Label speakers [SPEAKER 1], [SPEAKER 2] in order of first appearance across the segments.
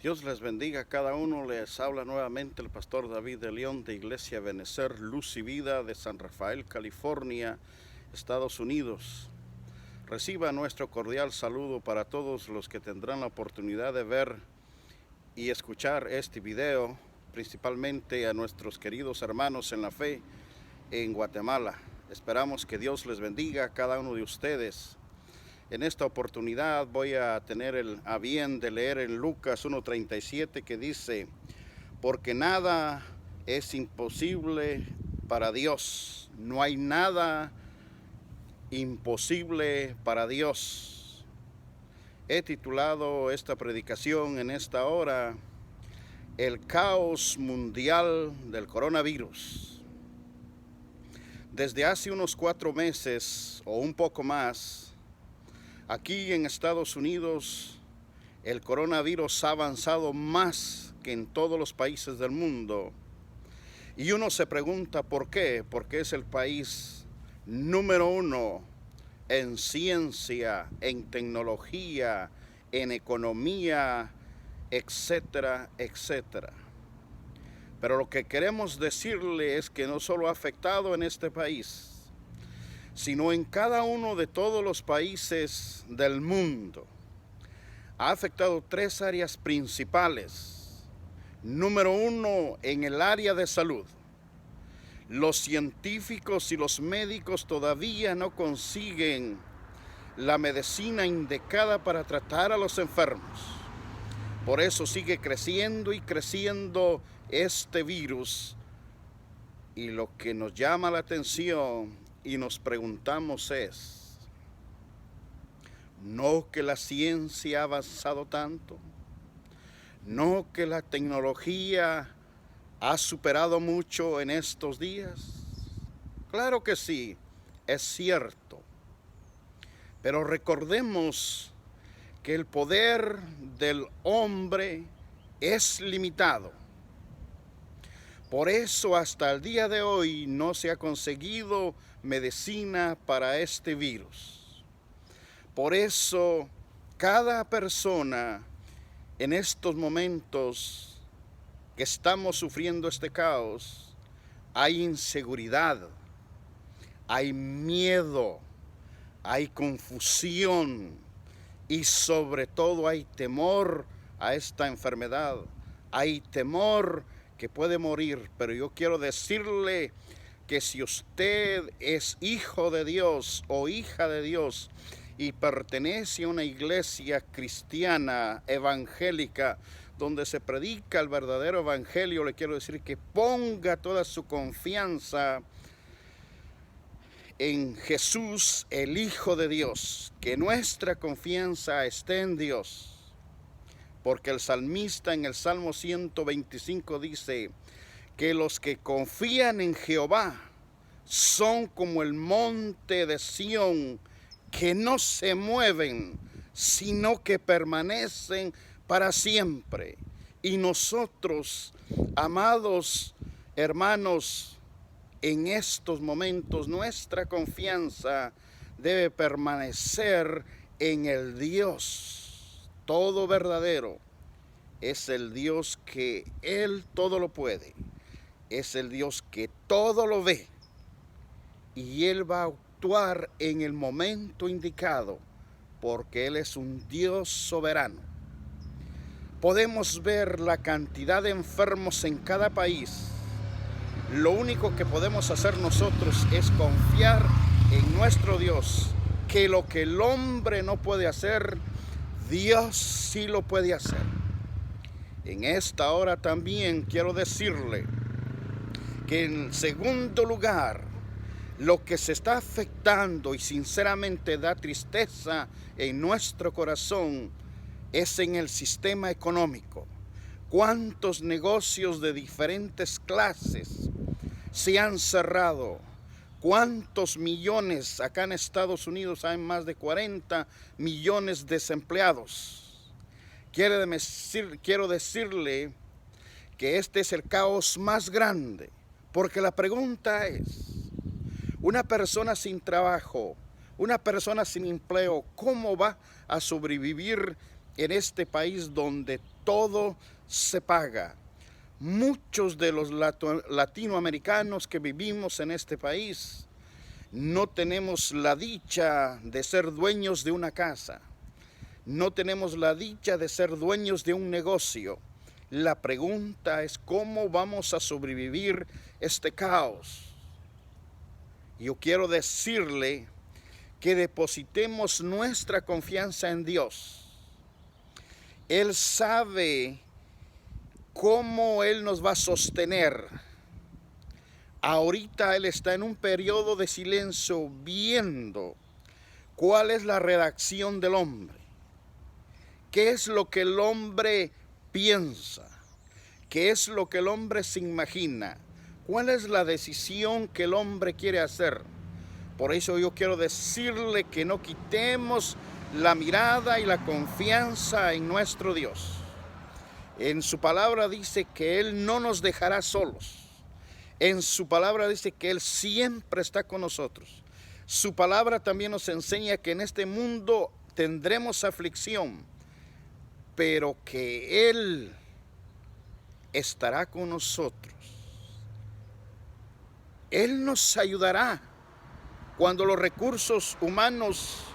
[SPEAKER 1] Dios les bendiga a cada uno. Les habla nuevamente el pastor David de León de Iglesia Benecer Luz y Vida de San Rafael, California, Estados Unidos. Reciba nuestro cordial saludo para todos los que tendrán la oportunidad de ver y escuchar este video, principalmente a nuestros queridos hermanos en la fe en Guatemala. Esperamos que Dios les bendiga a cada uno de ustedes. En esta oportunidad voy a tener a bien de leer en Lucas 1:37 que dice: porque nada es imposible para Dios, no hay nada imposible para Dios. He titulado esta predicación en esta hora: el caos mundial del coronavirus. Desde hace unos 4 meses o un poco más, aquí en Estados Unidos, el coronavirus ha avanzado más que en todos los países del mundo. Y uno se pregunta por qué, porque es el país número 1 en ciencia, en tecnología, en economía, etcétera, etcétera. Pero lo que queremos decirle es que no solo ha afectado en este país, sino en cada uno de todos los países del mundo. Ha afectado 3 áreas principales. Número 1, en el área de salud. Los científicos y los médicos todavía no consiguen la medicina indicada para tratar a los enfermos. Por eso sigue creciendo y creciendo este virus. Y lo que nos llama la atención y nos preguntamos es: ¿no que la ciencia ha avanzado tanto? ¿No que la tecnología ha superado mucho en estos días? Claro que sí, es cierto. Pero recordemos que el poder del hombre es limitado. Por eso hasta el día de hoy no se ha conseguido medicina para este virus. Por eso cada persona en estos momentos que estamos sufriendo este caos, hay inseguridad, hay miedo, hay confusión y sobre todo hay temor a esta enfermedad. Hay temor que puede morir, pero yo quiero decirle que si usted es hijo de Dios o hija de Dios y pertenece a una iglesia cristiana, evangélica, donde se predica el verdadero evangelio, le quiero decir que ponga toda su confianza en Jesús, el Hijo de Dios, que nuestra confianza esté en Dios. Porque el salmista en el Salmo 125 dice que los que confían en Jehová son como el monte de Sión, que no se mueven, sino que permanecen para siempre. Y nosotros, amados hermanos, en estos momentos nuestra confianza debe permanecer en el Dios todo verdadero. Es el Dios que Él todo lo puede. Es el Dios que todo lo ve. Y Él va a actuar en el momento indicado, porque Él es un Dios soberano. Podemos ver la cantidad de enfermos en cada país. Lo único que podemos hacer nosotros es confiar en nuestro Dios, que lo que el hombre no puede hacer, Dios sí lo puede hacer. En esta hora también quiero decirle que en segundo lugar, lo que se está afectando y sinceramente da tristeza en nuestro corazón es en el sistema económico. ¿Cuántos negocios de diferentes clases se han cerrado? ¿Cuántos millones? Acá en Estados Unidos hay más de 40 millones de desempleados. Quiero decirle que este es el caos más grande, porque la pregunta es: una persona sin trabajo, una persona sin empleo, ¿cómo va a sobrevivir en este país donde todo se paga. Muchos de los latinoamericanos que vivimos en este país no tenemos la dicha de ser dueños de una casa. No tenemos la dicha de ser dueños de un negocio. La pregunta es cómo vamos a sobrevivir este caos. Yo quiero decirle que depositemos nuestra confianza en Dios. Él sabe cómo Él nos va a sostener. Ahorita Él está en un periodo de silencio viendo cuál es la reacción del hombre. ¿Qué es lo que el hombre piensa? ¿Qué es lo que el hombre se imagina? ¿Cuál es la decisión que el hombre quiere hacer? Por eso yo quiero decirle que no quitemos la mirada y la confianza en nuestro Dios. En su palabra dice que Él no nos dejará solos. En su palabra dice que Él siempre está con nosotros. Su palabra también nos enseña que en este mundo tendremos aflicción, pero que Él estará con nosotros. Él nos ayudará cuando los recursos humanos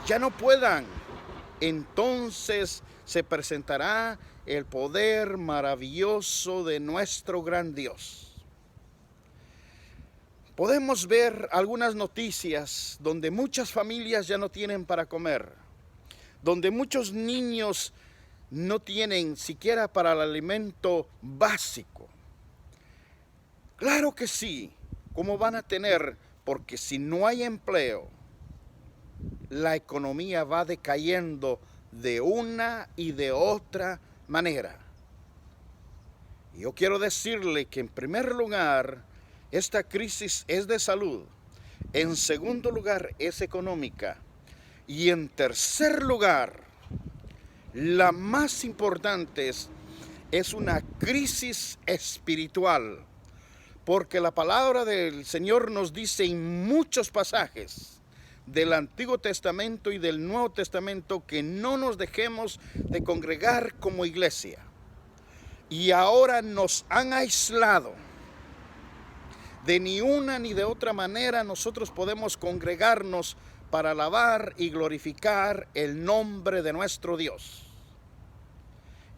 [SPEAKER 1] ya no puedan. Entonces se presentará el poder maravilloso de nuestro gran Dios. Podemos ver algunas noticias donde muchas familias ya no tienen para comer, donde muchos niños no tienen siquiera para el alimento básico. Claro que sí, ¿cómo van a tener? Porque si no hay empleo, la economía va decayendo de una y de otra manera. Yo quiero decirle que en primer lugar, esta crisis es de salud. En segundo lugar, es económica. Y en tercer lugar, la más importante es una crisis espiritual. Porque la palabra del Señor nos dice en muchos pasajes del Antiguo Testamento y del Nuevo Testamento que no nos dejemos de congregar como iglesia. Y ahora nos han aislado. De ni una ni de otra manera nosotros podemos congregarnos para alabar y glorificar el nombre de nuestro Dios.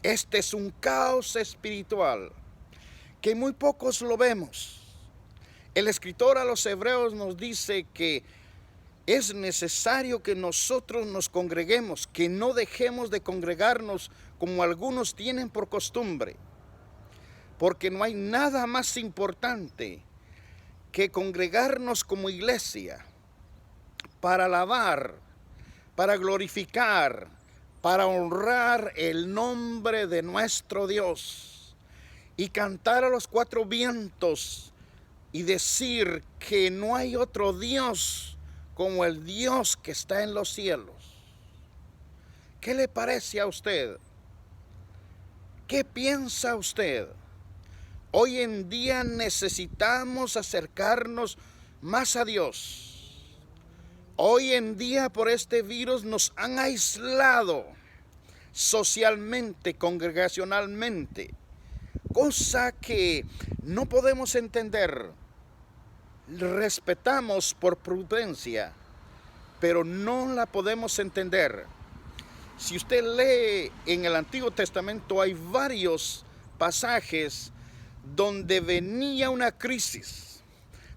[SPEAKER 1] Este es un caos espiritual que muy pocos lo vemos. El escritor a los Hebreos nos dice que es necesario que nosotros nos congreguemos, que no dejemos de congregarnos como algunos tienen por costumbre, porque no hay nada más importante que congregarnos como iglesia para alabar, para glorificar, para honrar el nombre de nuestro Dios y cantar a los cuatro vientos y decir que no hay otro Dios como el Dios que está en los cielos. ¿Qué le parece a usted? ¿Qué piensa usted? Hoy en día necesitamos acercarnos más a Dios. Hoy en día por este virus nos han aislado socialmente, congregacionalmente, cosa que no podemos entender. Respetamos por prudencia, pero no la podemos entender. Si usted lee en el Antiguo Testamento hay varios pasajes donde venía una crisis,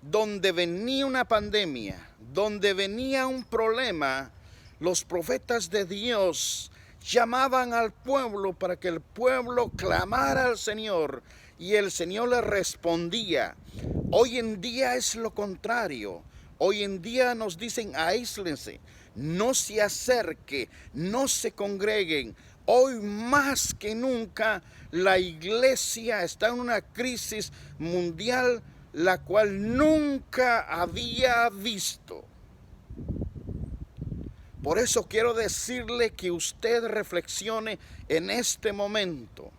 [SPEAKER 1] donde venía una pandemia, donde venía un problema, los profetas de Dios llamaban al pueblo para que el pueblo clamara al Señor y el Señor le respondía. Hoy en día es lo contrario. Hoy en día nos dicen aíslense, no se acerque, no se congreguen. Hoy más que nunca la iglesia está en una crisis mundial la cual nunca había visto. Por eso quiero decirle que usted reflexione en este momento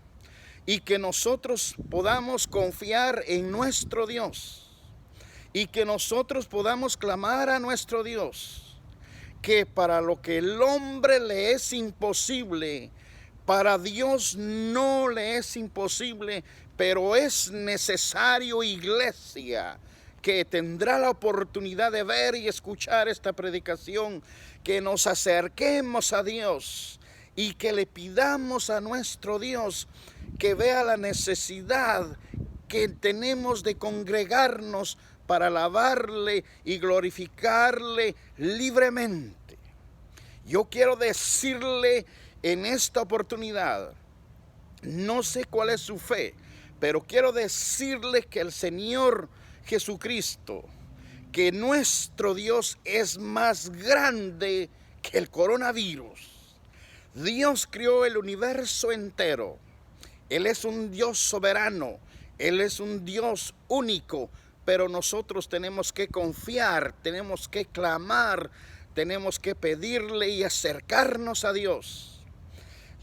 [SPEAKER 1] y que nosotros podamos confiar en nuestro Dios y que nosotros podamos clamar a nuestro Dios que para lo que el hombre le es imposible, para Dios no le es imposible, pero es necesario, iglesia, que tendrá la oportunidad de ver y escuchar esta predicación, que nos acerquemos a Dios y que le pidamos a nuestro Dios que vea la necesidad que tenemos de congregarnos para alabarle y glorificarle libremente. Yo quiero decirle en esta oportunidad, no sé cuál es su fe, pero quiero decirle que el Señor Jesucristo, que nuestro Dios es más grande que el coronavirus. Dios creó el universo entero. Él es un Dios soberano, Él es un Dios único, pero nosotros tenemos que confiar, tenemos que clamar, tenemos que pedirle y acercarnos a Dios.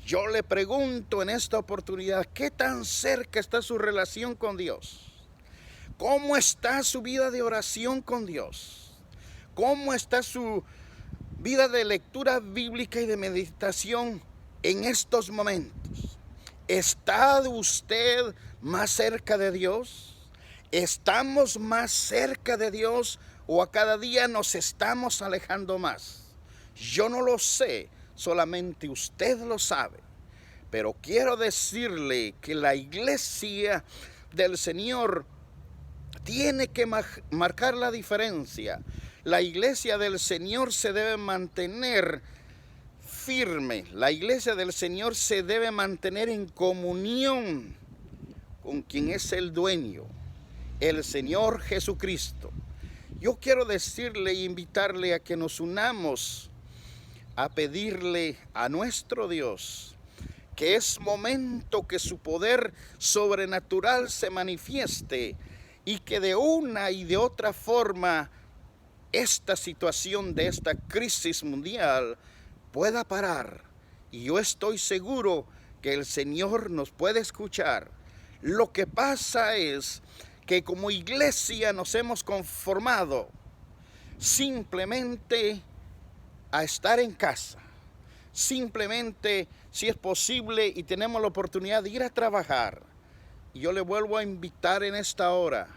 [SPEAKER 1] Yo le pregunto en esta oportunidad, ¿qué tan cerca está su relación con Dios? ¿Cómo está su vida de oración con Dios? ¿Cómo está su vida de lectura bíblica y de meditación en estos momentos? ¿Está usted más cerca de Dios? ¿Estamos más cerca de Dios o a cada día nos estamos alejando más? Yo no lo sé, solamente usted lo sabe. Pero quiero decirle que la iglesia del Señor tiene que marcar la diferencia. La iglesia del Señor se debe mantener firme. La iglesia del Señor se debe mantener en comunión con quien es el dueño, el Señor Jesucristo. Yo quiero decirle e invitarle a que nos unamos a pedirle a nuestro Dios que es momento que su poder sobrenatural se manifieste y que de una y de otra forma esta situación de esta crisis mundial pueda parar. Y yo estoy seguro que el Señor nos puede escuchar. Lo que pasa es que como iglesia nos hemos conformado simplemente a estar en casa. Simplemente, si es posible y tenemos la oportunidad de ir a trabajar. Y yo le vuelvo a invitar en esta hora.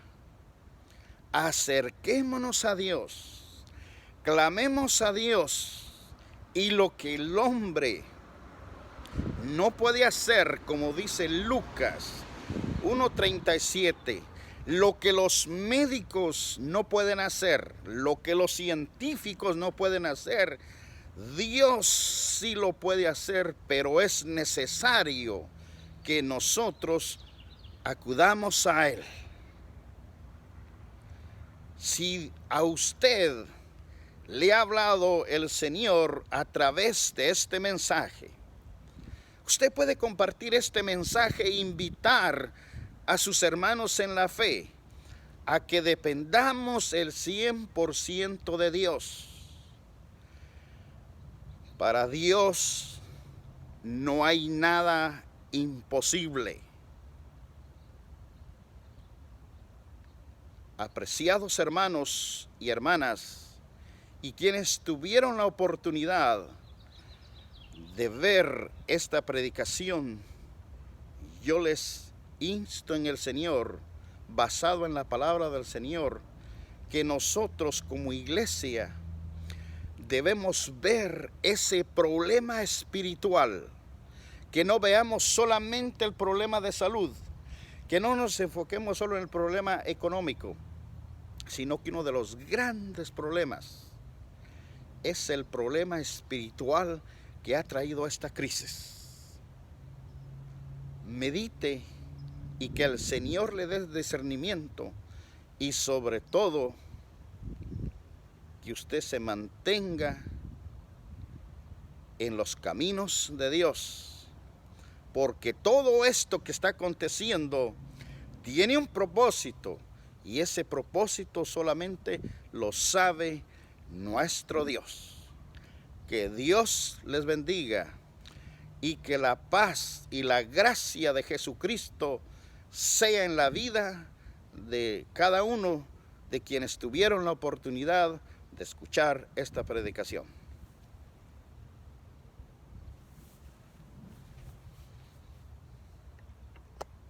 [SPEAKER 1] Acerquémonos a Dios. Clamemos a Dios. Y lo que el hombre no puede hacer, como dice Lucas 1:37, lo que los médicos no pueden hacer, lo que los científicos no pueden hacer, Dios sí lo puede hacer, pero es necesario que nosotros acudamos a Él. Si a usted le ha hablado el Señor a través de este mensaje, usted puede compartir este mensaje e invitar a sus hermanos en la fe a que dependamos el 100% de Dios. Para Dios no hay nada imposible. Apreciados hermanos y hermanas, y quienes tuvieron la oportunidad de ver esta predicación, yo les insto en el Señor, basado en la palabra del Señor, que nosotros como iglesia debemos ver ese problema espiritual, que no veamos solamente el problema de salud, que no nos enfoquemos solo en el problema económico, sino que uno de los grandes problemas es el problema espiritual que ha traído esta crisis. Medite y que el Señor le dé discernimiento y sobre todo que usted se mantenga en los caminos de Dios, porque todo esto que está aconteciendo tiene un propósito y ese propósito solamente lo sabe nuestro Dios. Que Dios les bendiga y que la paz y la gracia de Jesucristo sea en la vida de cada uno de quienes tuvieron la oportunidad de escuchar esta predicación.